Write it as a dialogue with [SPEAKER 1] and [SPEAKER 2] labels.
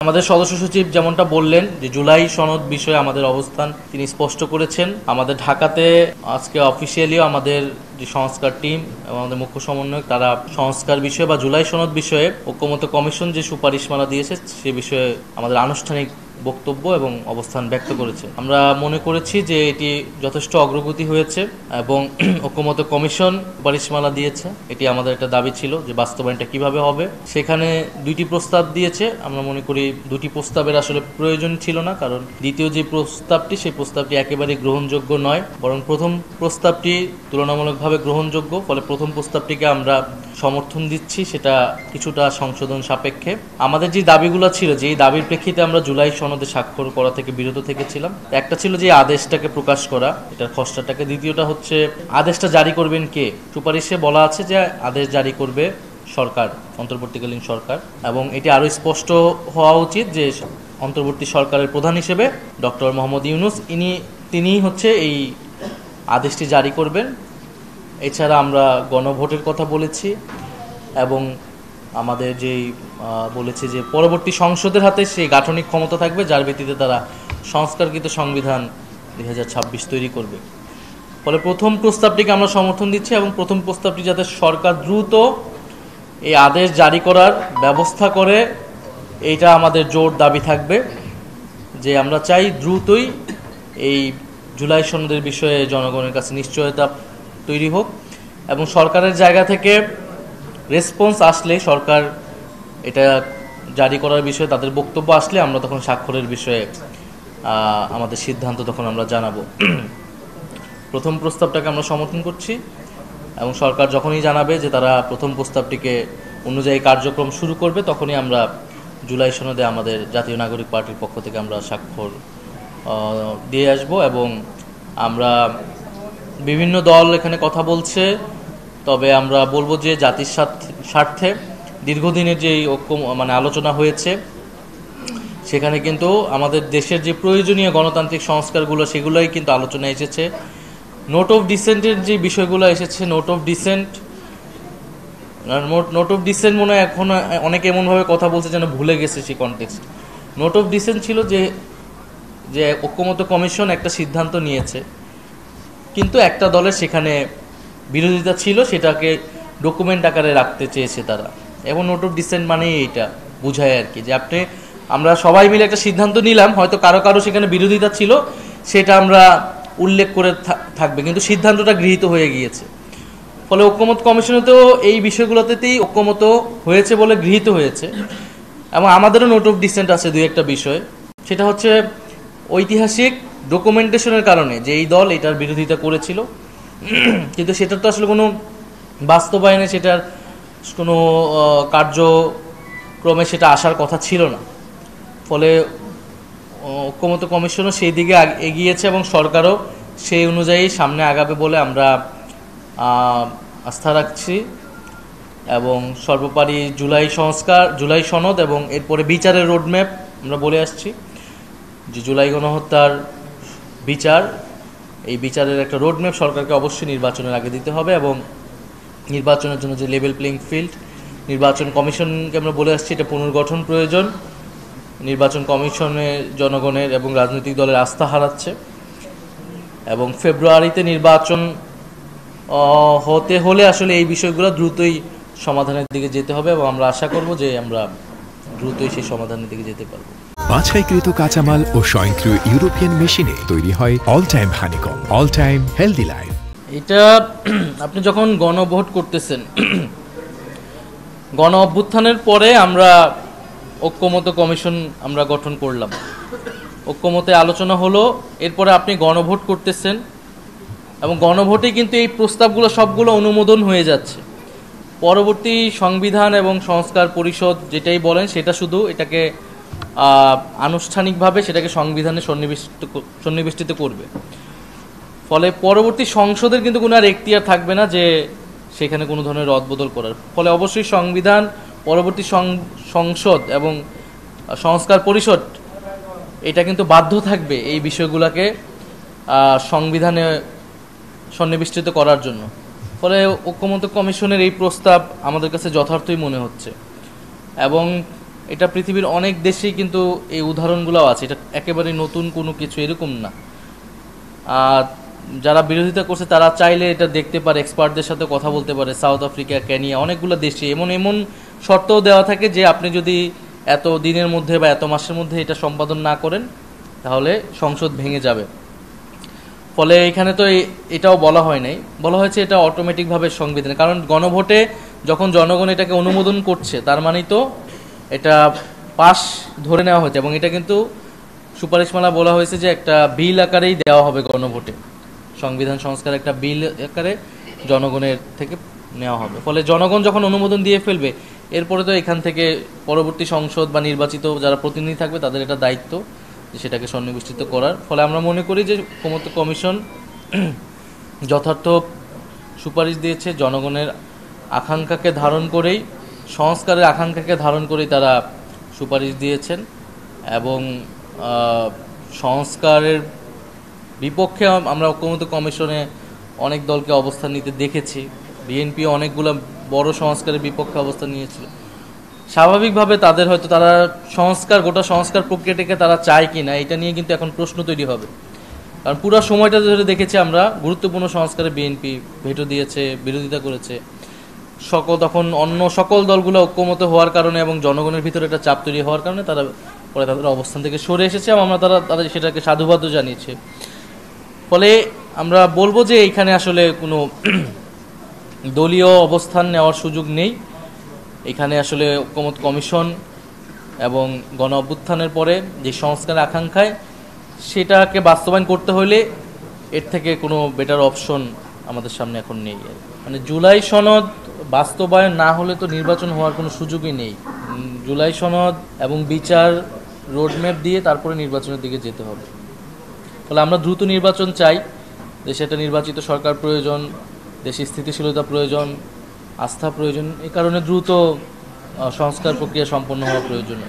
[SPEAKER 1] আমাদের সদস্য সচিব যেমনটা বললেন যে জুলাই সনদ বিষয়ে আমাদের অবস্থান তিনি স্পষ্ট করেছেন। আমাদের ঢাকাতে আজকে অফিসিয়ালিও আমাদের যে সংস্কার টিম এবং আমাদের মুখ্য সমন্বয়ক তারা সংস্কার বিষয়ে বা জুলাই সনদ বিষয়ে ঐক্যমত্য কমিশন যে সুপারিশমালা দিয়েছে সে বিষয়ে আমাদের আনুষ্ঠানিক বক্তব্য এবং অবস্থান ব্যক্ত করেছে। আমরা মনে করেছি যে এটি যথেষ্ট অগ্রগতি হয়েছে এবং ঐক্যমত্য কমিশন সুপারিশমালা দিয়েছে, এটি আমাদের একটা দাবি ছিল যে বাস্তবায়নটা কিভাবে হবে। সেখানে দুইটি প্রস্তাব দিয়েছে। আমরা মনে করি দুটি প্রস্তাবের আসলে প্রয়োজন ছিল না, কারণ দ্বিতীয় যে প্রস্তাবটি সেই প্রস্তাবটি একেবারেই গ্রহণযোগ্য নয়, বরং প্রথম প্রস্তাবটি তুলনামূলকভাবে গ্রহণযোগ্য। ফলে প্রথম প্রস্তাবটিকে আমরা সমর্থন দিচ্ছি, সেটা কিছুটা সংশোধন সাপেক্ষে। আমাদের যে দাবিগুলো ছিল, যেই দাবির প্রেক্ষিতে আমরা জুলাই সনদে স্বাক্ষর করা থেকে বিরত থেকেছিলাম, একটা ছিল যে আদেশটাকে প্রকাশ করা, এটার খসড়াটাকে। দ্বিতীয়টা হচ্ছে আদেশটা জারি করবেন কে। সুপারিশে বলা আছে যে আদেশ জারি করবে সরকার, অন্তর্বর্তীকালীন সরকার, এবং এটি আরও স্পষ্ট হওয়া উচিত যে অন্তর্বর্তী সরকারের প্রধান হিসেবে ডক্টর মোহাম্মদ ইউনূস তিনিই হচ্ছে এই আদেশটি জারি করবেন। এছাড়া আমরা গণভোটের কথা বলেছি এবং আমাদের যেই বলেছে যে পরবর্তী সংসদের হাতে সেই গাঠনিক ক্ষমতা থাকবে যার ভিত্তিতে তারা সংস্কারকৃত সংবিধান 2026 তৈরি করবে। ফলে প্রথম প্রস্তাবটিকে আমরা সমর্থন দিচ্ছি এবং প্রথম প্রস্তাবটি যাতে সরকার দ্রুত এই আদেশ জারি করার ব্যবস্থা করে, এইটা আমাদের জোর দাবি থাকবে যে আমরা চাই দ্রুতই এই জুলাই সনদের বিষয়ে জনগণের কাছে নিশ্চয়তা তৈরি হোক এবং সরকারের জায়গা থেকে রেসপন্স আসলে, সরকার এটা জারি করার বিষয়ে তাদের বক্তব্য আসলে আমরা তখন স্বাক্ষরের বিষয়ে আমাদের সিদ্ধান্ত তখন আমরা জানাবো। প্রথম প্রস্তাবটাকে আমরা সমর্থন করছি এবং সরকার যখনই জানাবে যে তারা প্রথম প্রস্তাবটিকে অনুযায়ী কার্যক্রম শুরু করবে, তখনই আমরা জুলাই সনদে আমাদের জাতীয় নাগরিক পার্টির পক্ষ থেকে আমরা স্বাক্ষর দিয়ে আসব। এবং আমরা বিভিন্ন দল এখানে কথা বলছে, তবে আমরা বলবো যে জাতির স্বার্থে দীর্ঘদিনের যে আলোচনা হয়েছে, সেখানে কিন্তু আমাদের দেশের যে প্রয়োজনীয় গণতান্ত্রিক সংস্কারগুলো সেগুলোই কিন্তু আলোচনায় এসেছে। নোট অফ ডিসেন্টের যে বিষয়গুলো এসেছে, নোট অফ ডিসেন্ট মনে হয় এখন অনেকে এমনভাবে কথা বলছে যেন ভুলে গেছে সেই কনটেক্সট। নোট অফ ডিসেন্ট ছিল যে ঐক্যমত্য কমিশন একটা সিদ্ধান্ত নিয়েছে, কিন্তু একটা দলের সেখানে বিরোধিতা ছিল, সেটাকে ডকুমেন্ট আকারে রাখতে চেয়েছে তারা। এবং নোট অফ ডিসেন্ট মানেই এইটা বোঝায় আর কি, যে আমরা সবাই মিলে একটা সিদ্ধান্ত নিলাম, হয়তো কারো সেখানে বিরোধিতা ছিল, সেটা আমরা উল্লেখ করে থাকবে, কিন্তু সিদ্ধান্তটা গৃহীত হয়ে গিয়েছে। ফলে ঐক্যমত্য কমিশনেতেও এই বিষয়গুলোতেই ঐক্যমত হয়েছে বলে গৃহীত হয়েছে। এবং আমাদেরও নোট অফ ডিসেন্ট আছে দুই একটা বিষয়, সেটা হচ্ছে ঐতিহাসিক ডকুমেন্টেশনের কারণে যে এই দল এটার বিরোধিতা করেছিল, কিন্তু সেটার তো আসলে কোনো বাস্তবায়নে, সেটার কোনো কার্যক্রমে সেটা আসার কথা ছিল না। ফলে ঐক্যমত্য কমিশনও সেই দিকে এগিয়েছে এবং সরকারও সেই অনুযায়ী সামনে আগাবে বলে আমরা আস্থা রাখছি। এবং সর্বোপরি জুলাই সনদ এবং এরপরে বিচারের রোডম্যাপ আমরা বলে আসছি যে জুলাই গণহত্যার বিচার, এই বিচারের একটা রোডম্যাপ সরকারকে অবশ্যই নির্বাচনের আগে দিতে হবে এবং নির্বাচনের জন্য যে লেভেল প্লেইং ফিল্ড, নির্বাচন কমিশনকে আমরা বলে আসছি এটা পুনর্গঠন প্রয়োজন। নির্বাচন কমিশনে জনগণের এবং রাজনৈতিক দলের আস্থা হারাচ্ছে এবং ফেব্রুয়ারিতে নির্বাচন হতে হলে আসলে এই বিষয়গুলো দ্রুতই সমাধানের দিকে যেতে হবে এবং আমরা আশা করব যে আমরা দ্রুতই সেই সমাধানের দিকে যেতে পারবো।
[SPEAKER 2] বাছাইকৃত কাঁচামাল ও স্বয়ংক্রিয় ইউরোপিয়ান মেশিনে তৈরি হয় all time honeycomb, all time healthy life.
[SPEAKER 1] এটা আপনি যখন গণভোট করতেছেন, গণ অভ্যুত্থানের পরে আমরা ঐক্যমত্য কমিশন আমরা গঠন করলাম, ঐক্যমতে আলোচনা হলো, এরপরে আপনি গণভোট করতেছেন এবং গণভোটে কিন্তু এই প্রস্তাবগুলো সবগুলো অনুমোদন হয়ে যাচ্ছে। পরবর্তী সংবিধান এবং সংস্কার পরিষদ যেটাই বলেন সেটা শুধু এটাকে আনুষ্ঠানিকভাবে সেটাকে সংবিধানে সন্নিবেষ্টিত করবে। ফলে পরবর্তী সংসদের কিন্তু কোনো আর এখতিয়ার থাকবে না যে সেখানে কোনো ধরনের রদবদল করার। ফলে অবশ্যই সংবিধান, পরবর্তী সংসদ এবং সংস্কার পরিষদ এটা কিন্তু বাধ্য থাকবে এই বিষয়গুলোকে সংবিধানে সন্নিবেষ্টিত করার জন্য। ফলে ঐক্যমত্য কমিশনের এই প্রস্তাব আমাদের কাছে যথার্থই মনে হচ্ছে এবং এটা পৃথিবীর অনেক দেশেই কিন্তু এই উদাহরণগুলো আছে, এটা একেবারে নতুন কোনো কিছু এরকম না। আর যারা বিরোধিতা করছে তারা চাইলে এটা দেখতে পারে, এক্সপার্টদের সাথে কথা বলতে পারে। সাউথ আফ্রিকা, কেনিয়া, অনেকগুলো দেশে এমন এমন শর্তও দেওয়া থাকে যে আপনি যদি এত দিনের মধ্যে বা এত মাসের মধ্যে এটা সম্পাদন না করেন তাহলে সংসদ ভেঙে যাবে। ফলে এখানে তো এটাও বলা হয় নাই, বলা হয়েছে এটা অটোমেটিকভাবে সংবিধানে, কারণ গণভোটে যখন জনগণ এটাকে অনুমোদন করছে তার মানেই তো এটা পাস ধরে নেওয়া হয়েছে, এবং এটা কিন্তু সুপারিশমালা বলা হয়েছে যে একটা বিল আকারেই দেওয়া হবে গণভোটে, সংবিধান সংস্কার একটা বিল আকারে জনগণের থেকে নেওয়া হবে। ফলে জনগণ যখন অনুমোদন দিয়ে ফেলবে এরপরে তো এখান থেকে পরবর্তী সংসদ বা নির্বাচিত যারা প্রতিনিধি থাকবে তাদের এটা দায়িত্ব যে সেটাকে সন্নিবেশিত করার। ফলে আমরা মনে করি যে ক্ষমতা কমিশন যথার্থ সুপারিশ দিয়েছে, জনগণের আকাঙ্ক্ষাকে ধারণ করেই, সংস্কারের আকাঙ্ক্ষাকে ধারণ করেই তারা সুপারিশ দিয়েছেন। এবং সংস্কারের বিপক্ষে আমরা ঐক্যমত্য কমিশনে অনেক দলকে অবস্থান নিতে দেখেছি। বিএনপি অনেকগুলো বড় সংস্কারের বিপক্ষে অবস্থান নিয়েছিল। স্বাভাবিকভাবে তাদের হয়তো তারা গোটা সংস্কার প্রক্রিয়াটাকে তারা চায় কি না এটা নিয়ে কিন্তু এখন প্রশ্ন তৈরি হবে। কারণ পুরো সময়টা ধরে দেখেছি আমরা গুরুত্বপূর্ণ সংস্কারে বিএনপি ভেটো দিয়েছে, বিরোধিতা করেছে। তখন অন্য সকল দলগুলো ঐক্যমত হওয়ার কারণে এবং জনগণের ভিতরে একটা চাপ তৈরি হওয়ার কারণে তারা পরে তাদের অবস্থান থেকে সরে এসেছে এবং আমরা তাদের সেটাকে সাধুবাদও জানিয়েছে। ফলে আমরা বলবো যে এখানে আসলে কোনো দলীয় অবস্থান নেওয়ার সুযোগ নেই। এখানে আসলে ঐক্যমত্য কমিশন এবং গণ অভ্যুত্থানের পরে যে সংস্কার আকাঙ্ক্ষায় সেটাকে বাস্তবায়ন করতে হলে এর থেকে কোনো বেটার অপশন আমাদের সামনে এখন নেই। মানে জুলাই সনদ বাস্তবায়ন না হলে তো নির্বাচন হওয়ার কোনো সুযোগই নেই। জুলাই সনদ এবং বিচার রোডম্যাপ দিয়ে তারপরে নির্বাচনের দিকে যেতে হবে। ফলে আমরা দ্রুত নির্বাচন চাই, দেশে একটা নির্বাচিত সরকার প্রয়োজন, দেশে স্থিতিশীলতা প্রয়োজন, আস্থা প্রয়োজন। এই কারণে দ্রুত সংস্কার প্রক্রিয়া সম্পন্ন হওয়া প্রয়োজন।